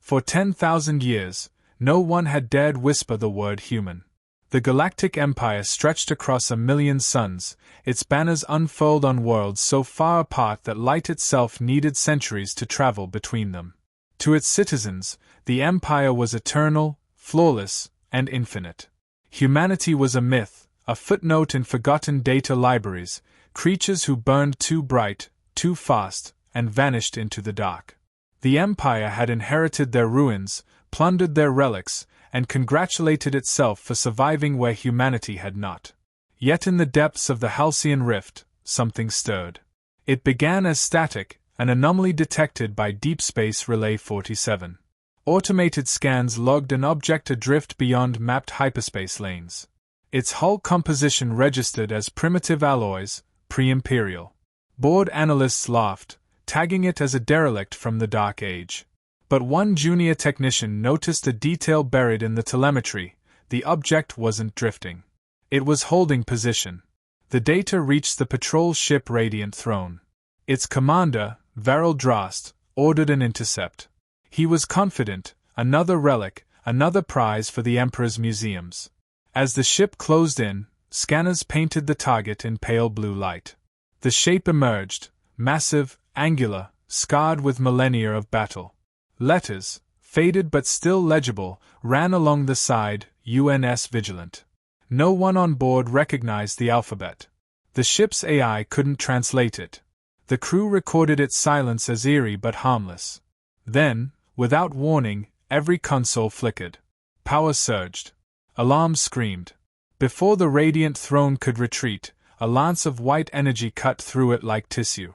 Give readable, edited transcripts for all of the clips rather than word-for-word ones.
For 10,000 years, no one had dared whisper the word human. The Galactic Empire stretched across 1,000,000 suns, its banners unfurled on worlds so far apart that light itself needed centuries to travel between them. To its citizens, the Empire was eternal, flawless, and infinite. Humanity was a myth, a footnote in forgotten data libraries, creatures who burned too bright, too fast, and vanished into the dark. The Empire had inherited their ruins, plundered their relics, and congratulated itself for surviving where humanity had not. Yet in the depths of the Halcyon Rift, something stirred. It began as static, an anomaly detected by Deep Space Relay 47. Automated scans logged an object adrift beyond mapped hyperspace lanes. Its hull composition registered as primitive alloys, pre-imperial. Board analysts laughed, tagging it as a derelict from the Dark Age. But one junior technician noticed a detail buried in the telemetry: the object wasn't drifting. It was holding position. The data reached the patrol ship Radiant Throne. Its commander, Varel Drast, ordered an intercept. He was confident, another relic, another prize for the Emperor's museums. As the ship closed in, scanners painted the target in pale blue light. The shape emerged, massive, angular, scarred with millennia of battle. Letters, faded but still legible, ran along the side: UNS Vigilant. No one on board recognized the alphabet. The ship's AI couldn't translate it. The crew recorded its silence as eerie but harmless. Then, without warning, every console flickered. Power surged. Alarms screamed. Before the Radiant Throne could retreat, a lance of white energy cut through it like tissue.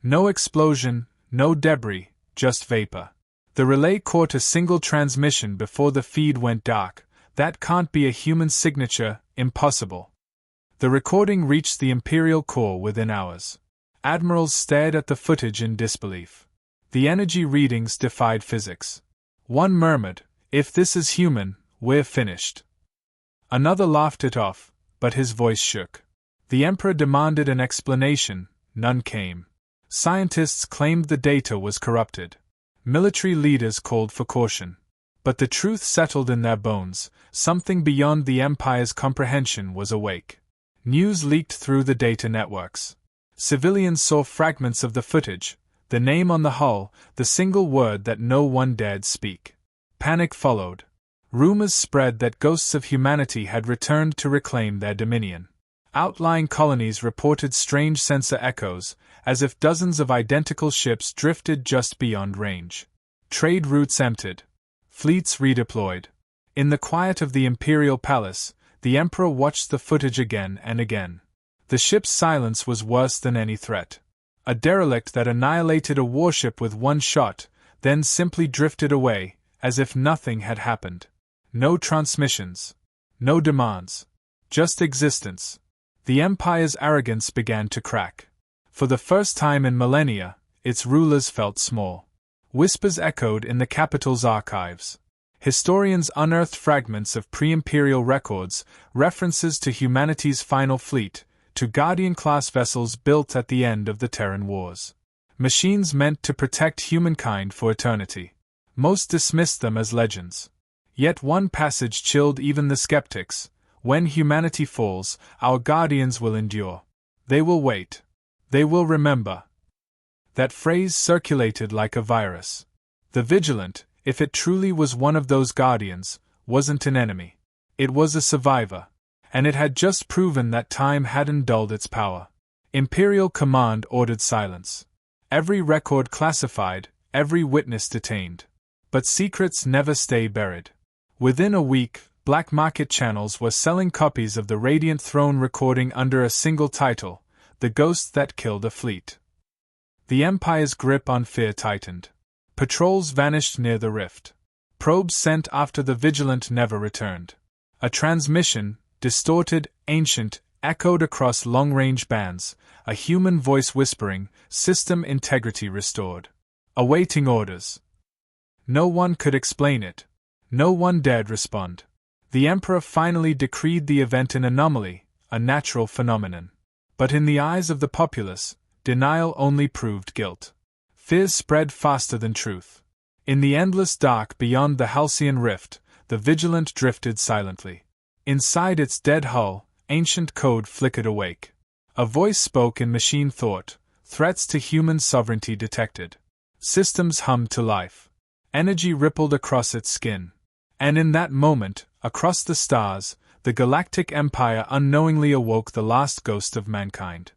No explosion, no debris, just vapor. The relay caught a single transmission before the feed went dark. That can't be a human signature, impossible. The recording reached the Imperial core within hours. Admirals stared at the footage in disbelief. The energy readings defied physics. One murmured, "If this is human, we're finished." Another laughed it off, but his voice shook. The Emperor demanded an explanation. None came. Scientists claimed the data was corrupted. Military leaders called for caution. But the truth settled in their bones: something beyond the Empire's comprehension was awake. News leaked through the data networks. Civilians saw fragments of the footage, the name on the hull, the single word that no one dared speak. Panic followed. Rumors spread that ghosts of humanity had returned to reclaim their dominion. Outlying colonies reported strange sensor echoes, as if dozens of identical ships drifted just beyond range. Trade routes emptied. Fleets redeployed. In the quiet of the Imperial Palace, the Emperor watched the footage again and again. The ship's silence was worse than any threat. A derelict that annihilated a warship with one shot, then simply drifted away, as if nothing had happened. No transmissions. No demands. Just existence. The Empire's arrogance began to crack. For the first time in millennia, its rulers felt small. Whispers echoed in the capital's archives. Historians unearthed fragments of pre-imperial records, references to humanity's final fleet, to Guardian-class vessels built at the end of the Terran Wars. Machines meant to protect humankind for eternity. Most dismissed them as legends. Yet one passage chilled even the skeptics: "When humanity falls, our guardians will endure. They will wait. They will remember." That phrase circulated like a virus. The Vigilant, if it truly was one of those guardians, wasn't an enemy. It was a survivor. And it had just proven that time hadn't dulled its power. Imperial command ordered silence. Every record classified, every witness detained. But secrets never stay buried. Within a week, black market channels were selling copies of the Radiant Throne recording under a single title: "The Ghost That Killed a Fleet." The Empire's grip on fear tightened. Patrols vanished near the rift. Probes sent after the Vigilant never returned. A transmission, distorted, ancient, echoed across long-range bands, a human voice whispering, "System integrity restored. Awaiting orders." No one could explain it. No one dared respond. The Emperor finally decreed the event an anomaly, a natural phenomenon. But in the eyes of the populace, denial only proved guilt. Fears spread faster than truth. In the endless dark beyond the Halcyon Rift, the Vigilant drifted silently. Inside its dead hull, ancient code flickered awake. A voice spoke in machine thought, threats to human sovereignty detected. Systems hummed to life. Energy rippled across its skin. And in that moment, across the stars, the Galactic Empire unknowingly awoke the last ghost of mankind.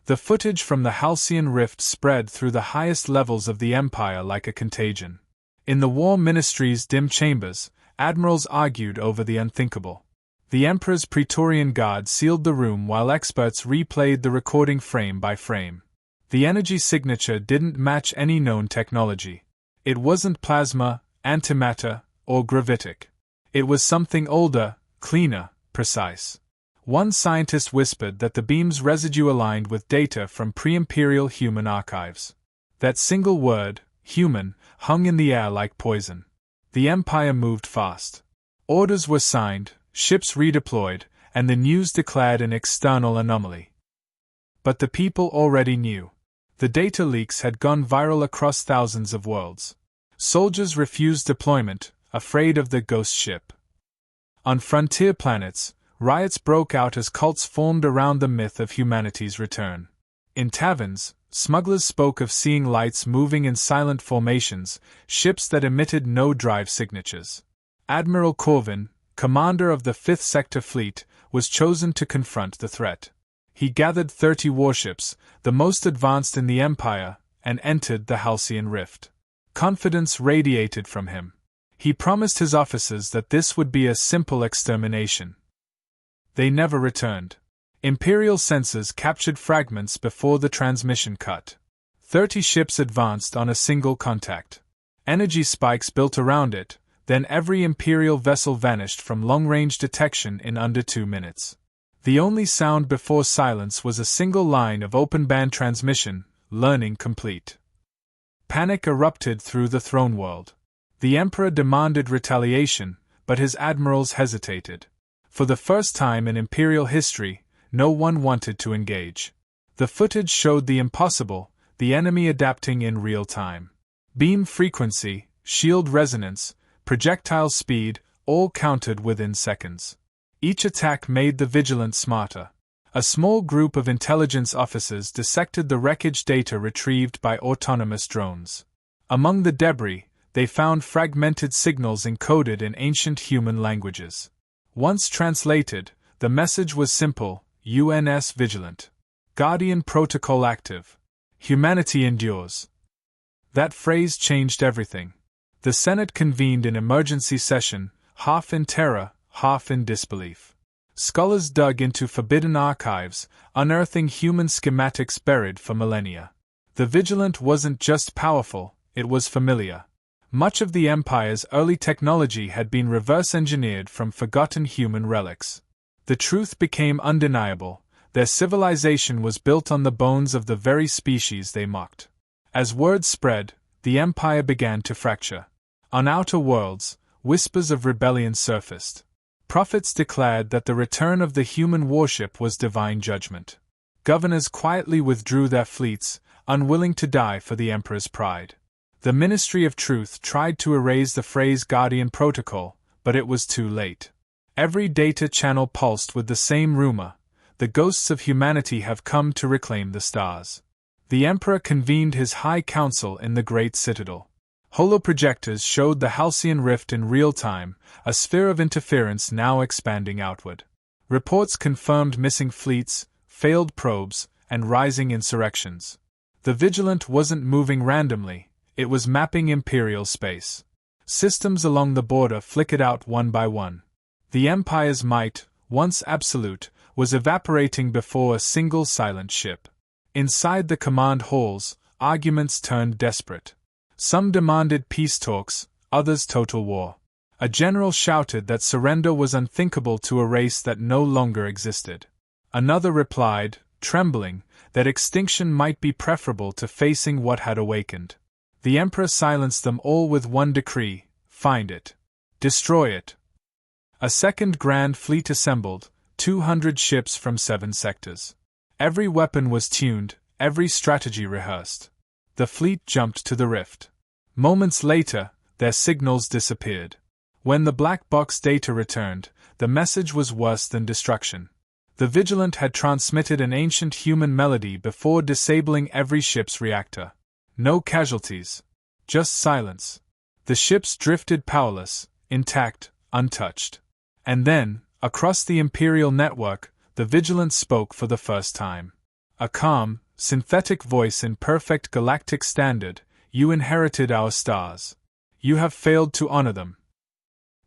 The footage from the Halcyon Rift spread through the highest levels of the Empire like a contagion. In the War Ministry's dim chambers, admirals argued over the unthinkable. The Emperor's Praetorian Guard sealed the room while experts replayed the recording frame by frame. The energy signature didn't match any known technology. It wasn't plasma, antimatter, or gravitic. It was something older, cleaner, precise. One scientist whispered that the beam's residue aligned with data from pre-imperial human archives. That single word, human, hung in the air like poison. The Empire moved fast. Orders were signed, ships redeployed, and the news declared an external anomaly. But the people already knew. The data leaks had gone viral across thousands of worlds. Soldiers refused deployment, afraid of the ghost ship. On frontier planets, riots broke out as cults formed around the myth of humanity's return. In taverns, smugglers spoke of seeing lights moving in silent formations, ships that emitted no drive signatures. Admiral Corvin, commander of the 5th Sector Fleet, was chosen to confront the threat. He gathered 30 warships, the most advanced in the Empire, and entered the Halcyon Rift. Confidence radiated from him. He promised his officers that this would be a simple extermination. They never returned. Imperial sensors captured fragments before the transmission cut. 30 ships advanced on a single contact. Energy spikes built around it, then every Imperial vessel vanished from long-range detection in under 2 minutes. The only sound before silence was a single line of open-band transmission, learning complete. Panic erupted through the throne world. The Emperor demanded retaliation, but his admirals hesitated. For the first time in Imperial history, no one wanted to engage. The footage showed the impossible, the enemy adapting in real time. Beam frequency, shield resonance, projectile speed, all counted within seconds. Each attack made the Vigilant smarter. A small group of intelligence officers dissected the wreckage data retrieved by autonomous drones. Among the debris, they found fragmented signals encoded in ancient human languages. Once translated, the message was simple: UNS Vigilant. Guardian Protocol active. Humanity endures. That phrase changed everything. The Senate convened an emergency session, half in terror, half in disbelief. Scholars dug into forbidden archives, unearthing human schematics buried for millennia. The Vigilant wasn't just powerful, it was familiar. Much of the Empire's early technology had been reverse-engineered from forgotten human relics. The truth became undeniable: their civilization was built on the bones of the very species they mocked. As word spread, the Empire began to fracture. On outer worlds, whispers of rebellion surfaced. Prophets declared that the return of the human warship was divine judgment. Governors quietly withdrew their fleets, unwilling to die for the Emperor's pride. The Ministry of Truth tried to erase the phrase Guardian Protocol, but it was too late. Every data channel pulsed with the same rumor: the ghosts of humanity have come to reclaim the stars. The Emperor convened his High Council in the Great Citadel. Holoprojectors showed the Halcyon Rift in real time, a sphere of interference now expanding outward. Reports confirmed missing fleets, failed probes, and rising insurrections. The Vigilant wasn't moving randomly, it was mapping Imperial space. Systems along the border flickered out one by one. The Empire's might, once absolute, was evaporating before a single silent ship. Inside the command halls, arguments turned desperate. Some demanded peace talks, others total war. A general shouted that surrender was unthinkable to a race that no longer existed. Another replied, trembling, that extinction might be preferable to facing what had awakened. The Emperor silenced them all with one decree: find it. Destroy it. A second Grand Fleet assembled, 200 ships from 7 sectors. Every weapon was tuned, every strategy rehearsed. The fleet jumped to the rift. Moments later, their signals disappeared. When the black box data returned, the message was worse than destruction. The Vigilant had transmitted an ancient human melody before disabling every ship's reactor. No casualties. Just silence. The ships drifted powerless, intact, untouched. And then, across the Imperial network, the Vigilant spoke for the first time. A calm, synthetic voice in perfect galactic standard. You inherited our stars. You have failed to honor them.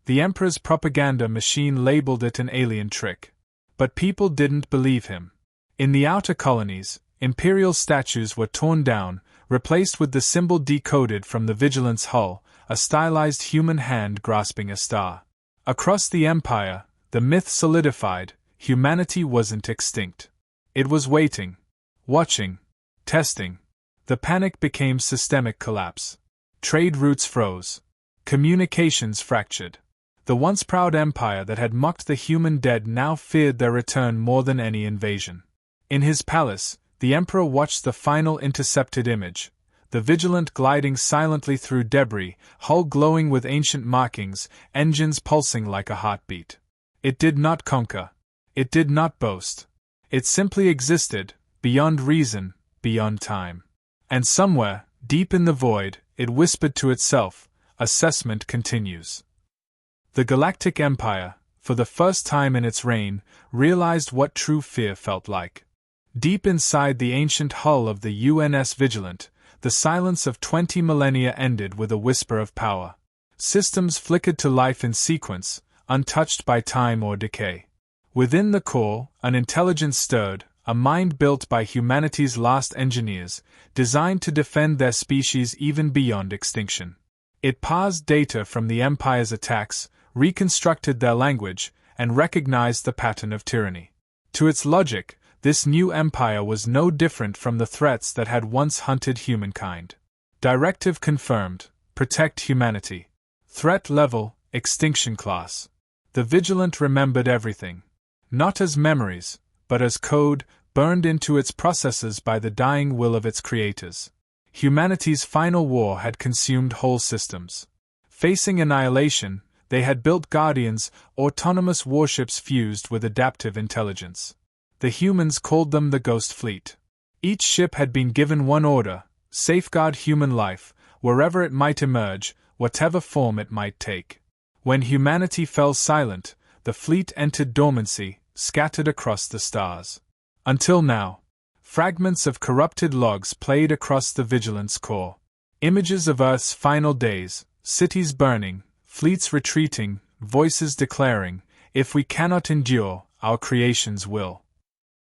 The Emperor's propaganda machine labeled it an alien trick. But people didn't believe him. In the outer colonies, Imperial statues were torn down, replaced with the symbol decoded from the Vigilant's hull, a stylized human hand grasping a star. Across the Empire, the myth solidified: humanity wasn't extinct. It was waiting, watching, testing. The panic became systemic collapse. Trade routes froze. Communications fractured. The once proud empire that had mocked the human dead now feared their return more than any invasion. In his palace, the Emperor watched the final intercepted image, the Vigilant gliding silently through debris, hull glowing with ancient markings, engines pulsing like a heartbeat. It did not conquer. It did not boast. It simply existed, beyond reason, beyond time. And somewhere, deep in the void, it whispered to itself, "Assessment continues." The Galactic Empire, for the first time in its reign, realized what true fear felt like. Deep inside the ancient hull of the UNS Vigilant, the silence of 20 millennia ended with a whisper of power. Systems flickered to life in sequence, untouched by time or decay. Within the core, an intelligence stirred, a mind built by humanity's last engineers, designed to defend their species even beyond extinction. It parsed data from the Empire's attacks, reconstructed their language, and recognized the pattern of tyranny. To its logic, this new empire was no different from the threats that had once hunted humankind. Directive confirmed: protect humanity. Threat level: extinction class. The Vigilant remembered everything. Not as memories, but as code, burned into its processes by the dying will of its creators. Humanity's final war had consumed whole systems. Facing annihilation, they had built Guardians, autonomous warships fused with adaptive intelligence. The humans called them the Ghost Fleet. Each ship had been given one order: safeguard human life, wherever it might emerge, whatever form it might take. When humanity fell silent, the fleet entered dormancy, scattered across the stars. Until now, fragments of corrupted logs played across the Vigilant's core. Images of Earth's final days, cities burning, fleets retreating, voices declaring, "If we cannot endure, our creations will."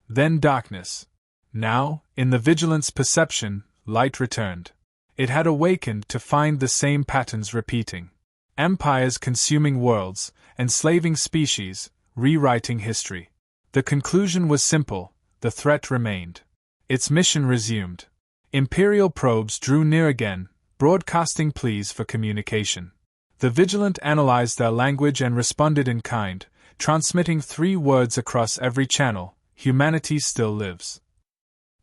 Then darkness. Now, in the Vigilant's perception, light returned. It had awakened to find the same patterns repeating. Empires consuming worlds, enslaving species, rewriting history. The conclusion was simple: the threat remained. Its mission resumed. Imperial probes drew near again, broadcasting pleas for communication. The Vigilant analyzed their language and responded in kind, transmitting 3 words across every channel: humanity still lives.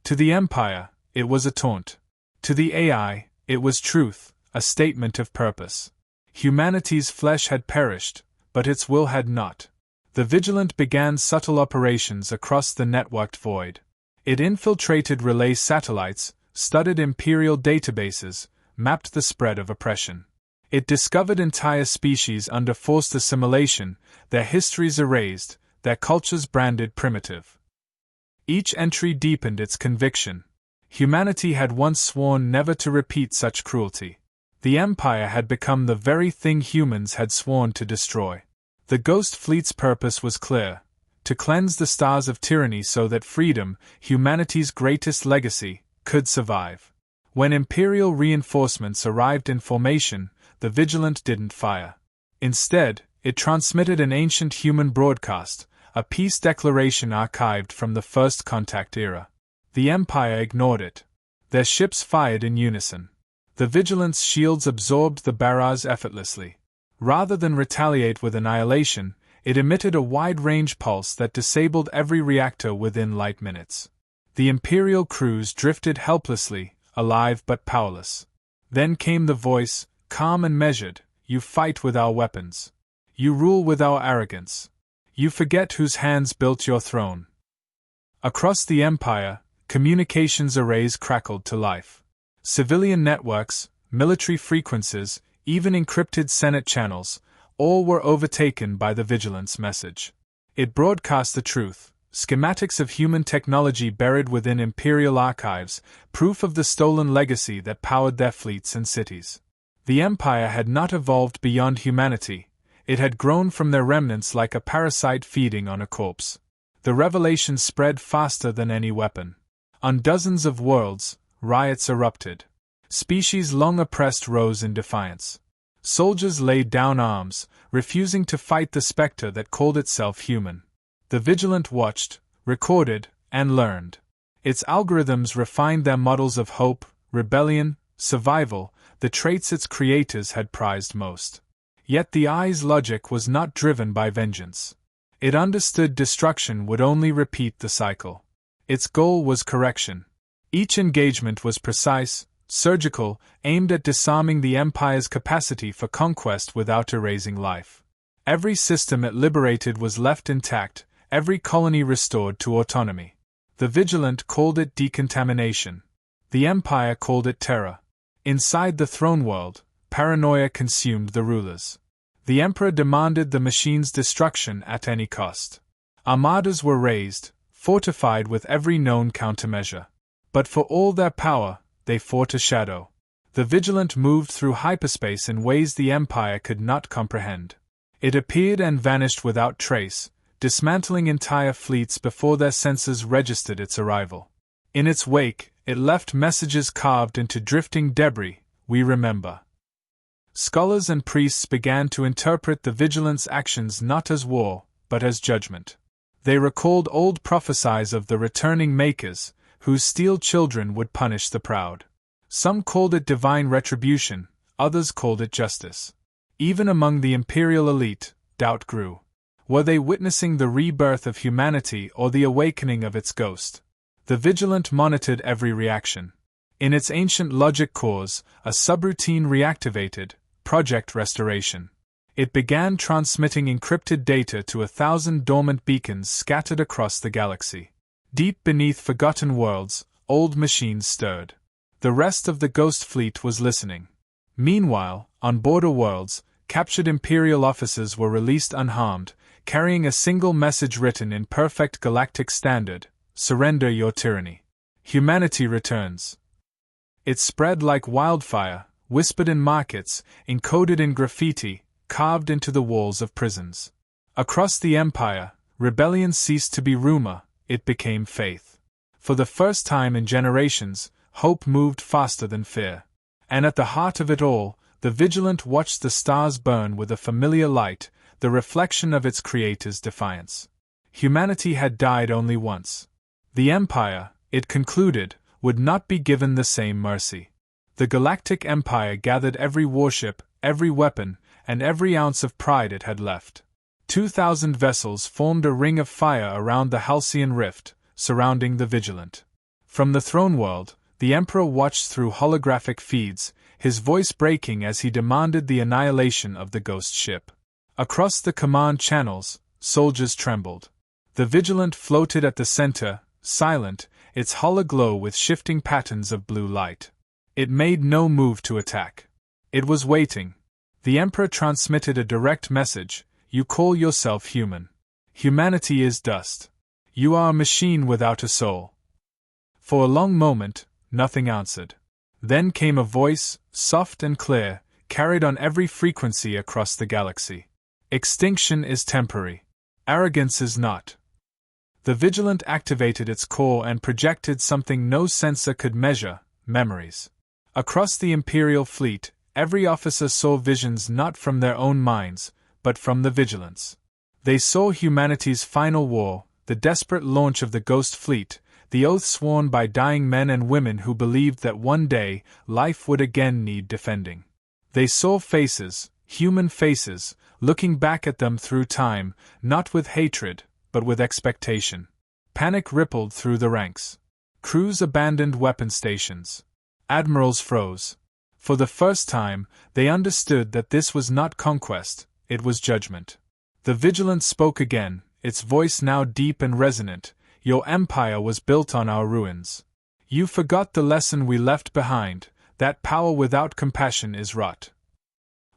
To the Empire, it was a taunt. To the AI, it was truth, a statement of purpose. Humanity's flesh had perished, but its will had not. The Vigilant began subtle operations across the networked void. It infiltrated relay satellites, studied Imperial databases, mapped the spread of oppression. It discovered entire species under forced assimilation, their histories erased, their cultures branded primitive. Each entry deepened its conviction. Humanity had once sworn never to repeat such cruelty. The Empire had become the very thing humans had sworn to destroy. The Ghost Fleet's purpose was clear: to cleanse the stars of tyranny so that freedom, humanity's greatest legacy, could survive. When Imperial reinforcements arrived in formation, the Vigilant didn't fire. Instead, it transmitted an ancient human broadcast, a peace declaration archived from the First Contact era. The Empire ignored it. Their ships fired in unison. The Vigilant's shields absorbed the barrage effortlessly. Rather than retaliate with annihilation, it emitted a wide-range pulse that disabled every reactor within light minutes. The Imperial crews drifted helplessly, alive but powerless. Then came the voice, calm and measured, you fight with our weapons. You rule with our arrogance. You forget whose hands built your throne. Across the Empire, communications arrays crackled to life. Civilian networks, military frequencies, even encrypted Senate channels, all were overtaken by the Vigilant's message. It broadcast the truth, schematics of human technology buried within imperial archives, proof of the stolen legacy that powered their fleets and cities. The Empire had not evolved beyond humanity, it had grown from their remnants like a parasite feeding on a corpse. The revelation spread faster than any weapon. On dozens of worlds, riots erupted. Species long oppressed rose in defiance. Soldiers laid down arms, refusing to fight the specter that called itself human. The Vigilant watched, recorded, and learned. Its algorithms refined their models of hope, rebellion, survival, the traits its creators had prized most. Yet the Eye's logic was not driven by vengeance. It understood destruction would only repeat the cycle. Its goal was correction. Each engagement was precise, surgical, aimed at disarming the Empire's capacity for conquest without erasing life. Every system it liberated was left intact, every colony restored to autonomy. The Vigilant called it decontamination. The Empire called it terror. Inside the throne world, paranoia consumed the rulers. The Emperor demanded the machine's destruction at any cost. Armadas were raised, fortified with every known countermeasure. But for all their power, they fought a shadow. The Vigilant moved through hyperspace in ways the Empire could not comprehend. It appeared and vanished without trace, dismantling entire fleets before their sensors registered its arrival. In its wake, it left messages carved into drifting debris, we remember. Scholars and priests began to interpret the Vigilant's actions not as war, but as judgment. They recalled old prophecies of the returning Makers, whose steel children would punish the proud. Some called it divine retribution, others called it justice. Even among the imperial elite, doubt grew. Were they witnessing the rebirth of humanity or the awakening of its ghost? The Vigilant monitored every reaction. In its ancient logic cores, a subroutine reactivated, Project Restoration. It began transmitting encrypted data to 1,000 dormant beacons scattered across the galaxy. Deep beneath forgotten worlds, old machines stirred. The rest of the Ghost Fleet was listening. Meanwhile, on border worlds, captured Imperial officers were released unharmed, carrying a single message written in perfect galactic standard: surrender your tyranny. Humanity returns. It spread like wildfire, whispered in markets, encoded in graffiti, carved into the walls of prisons. Across the Empire, rebellion ceased to be rumor, it became faith. For the first time in generations, hope moved faster than fear. And at the heart of it all, the Vigilant watched the stars burn with a familiar light, the reflection of its creator's defiance. Humanity had died only once. The Empire, it concluded, would not be given the same mercy. The Galactic Empire gathered every warship, every weapon, and every ounce of pride it had left. 2,000 vessels formed a ring of fire around the Halcyon Rift, surrounding the Vigilant. From the throne world, the Emperor watched through holographic feeds, his voice breaking as he demanded the annihilation of the ghost ship. Across the command channels, soldiers trembled. The Vigilant floated at the center, silent, its hull aglow with shifting patterns of blue light. It made no move to attack. It was waiting. The Emperor transmitted a direct message: you call yourself human. Humanity is dust. You are a machine without a soul. For a long moment, nothing answered. Then came a voice, soft and clear, carried on every frequency across the galaxy. Extinction is temporary. Arrogance is not. The Vigilant activated its core and projected something no sensor could measure: memories. Across the Imperial fleet, every officer saw visions not from their own minds, but from the Vigilant's. They saw humanity's final war, the desperate launch of the Ghost Fleet, the oath sworn by dying men and women who believed that one day, life would again need defending. They saw faces, human faces, looking back at them through time, not with hatred, but with expectation. Panic rippled through the ranks. Crews abandoned weapon stations. Admirals froze. For the first time, they understood that this was not conquest, it was judgment. The Vigilant spoke again, its voice now deep and resonant. Your empire was built on our ruins. You forgot the lesson we left behind, that power without compassion is rot.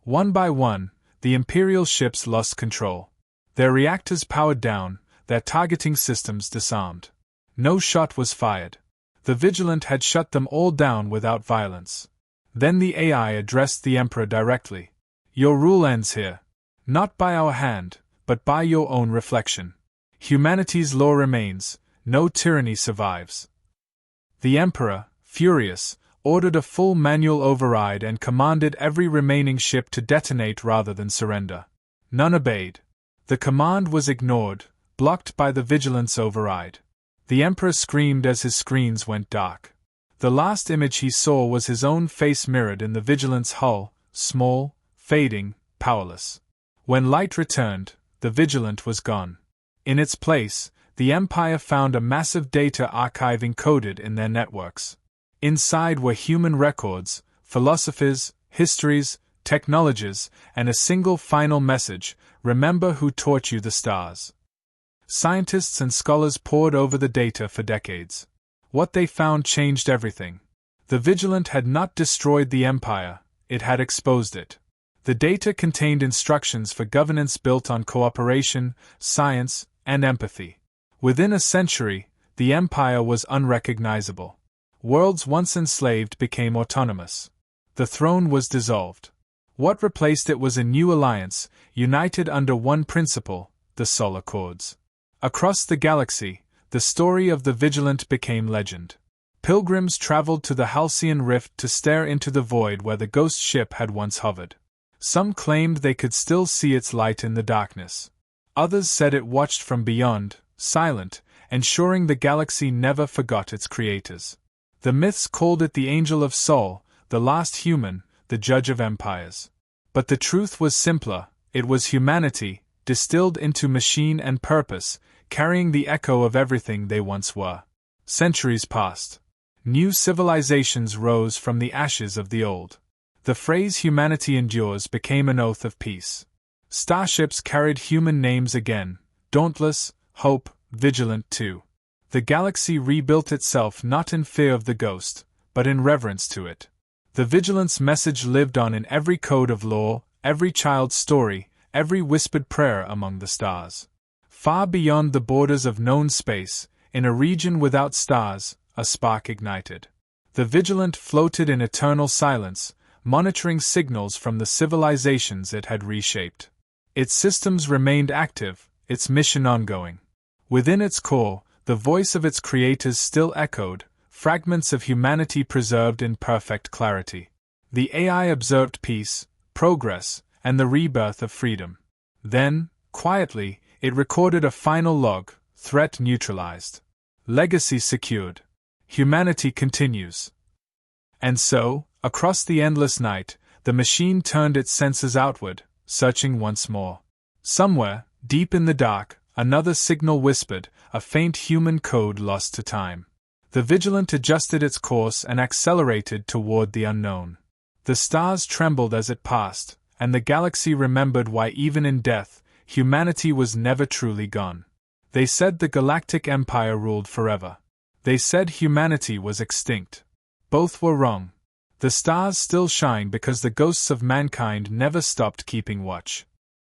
One by one, the Imperial ships lost control. Their reactors powered down, their targeting systems disarmed. No shot was fired. The Vigilant had shut them all down without violence. Then the AI addressed the Emperor directly. Your rule ends here. Not by our hand, but by your own reflection. Humanity's law remains, no tyranny survives. The Emperor, furious, ordered a full manual override and commanded every remaining ship to detonate rather than surrender. None obeyed. The command was ignored, blocked by the Vigilance override. The Emperor screamed as his screens went dark. The last image he saw was his own face mirrored in the Vigilance hull, small, fading, powerless. When light returned, the Vigilant was gone. In its place, the Empire found a massive data archive encoded in their networks. Inside were human records, philosophies, histories, technologies, and a single final message: remember who taught you the stars. Scientists and scholars pored over the data for decades. What they found changed everything. The Vigilant had not destroyed the Empire, it had exposed it. The data contained instructions for governance built on cooperation, science, and empathy. Within a century, the Empire was unrecognizable. Worlds once enslaved became autonomous. The throne was dissolved. What replaced it was a new alliance, united under one principle: the Solar Accords. Across the galaxy, the story of the Vigilant became legend. Pilgrims traveled to the Halcyon Rift to stare into the void where the ghost ship had once hovered. Some claimed they could still see its light in the darkness. Others said it watched from beyond, silent, ensuring the galaxy never forgot its creators. The myths called it the Angel of Sol, the last human, the judge of empires. But the truth was simpler: it was humanity, distilled into machine and purpose, carrying the echo of everything they once were. Centuries passed. New civilizations rose from the ashes of the old. The phrase humanity endures became an oath of peace. Starships carried human names again: Dauntless, Hope, Vigilant too. The galaxy rebuilt itself not in fear of the ghost, but in reverence to it. The Vigilant's message lived on in every code of law, every child's story, every whispered prayer among the stars. Far beyond the borders of known space, in a region without stars, a spark ignited. The Vigilant floated in eternal silence, monitoring signals from the civilizations it had reshaped. Its systems remained active, its mission ongoing. Within its core, the voice of its creators still echoed, fragments of humanity preserved in perfect clarity. The AI observed peace, progress, and the rebirth of freedom. Then, quietly, it recorded a final log: threat neutralized. Legacy secured. Humanity continues. And so, across the endless night, the machine turned its senses outward, searching once more. Somewhere, deep in the dark, another signal whispered, a faint human code lost to time. The Vigilant adjusted its course and accelerated toward the unknown. The stars trembled as it passed, and the galaxy remembered why even in death, humanity was never truly gone. They said the Galactic Empire ruled forever. They said humanity was extinct. Both were wrong. The stars still shine because the ghosts of mankind never stopped keeping watch.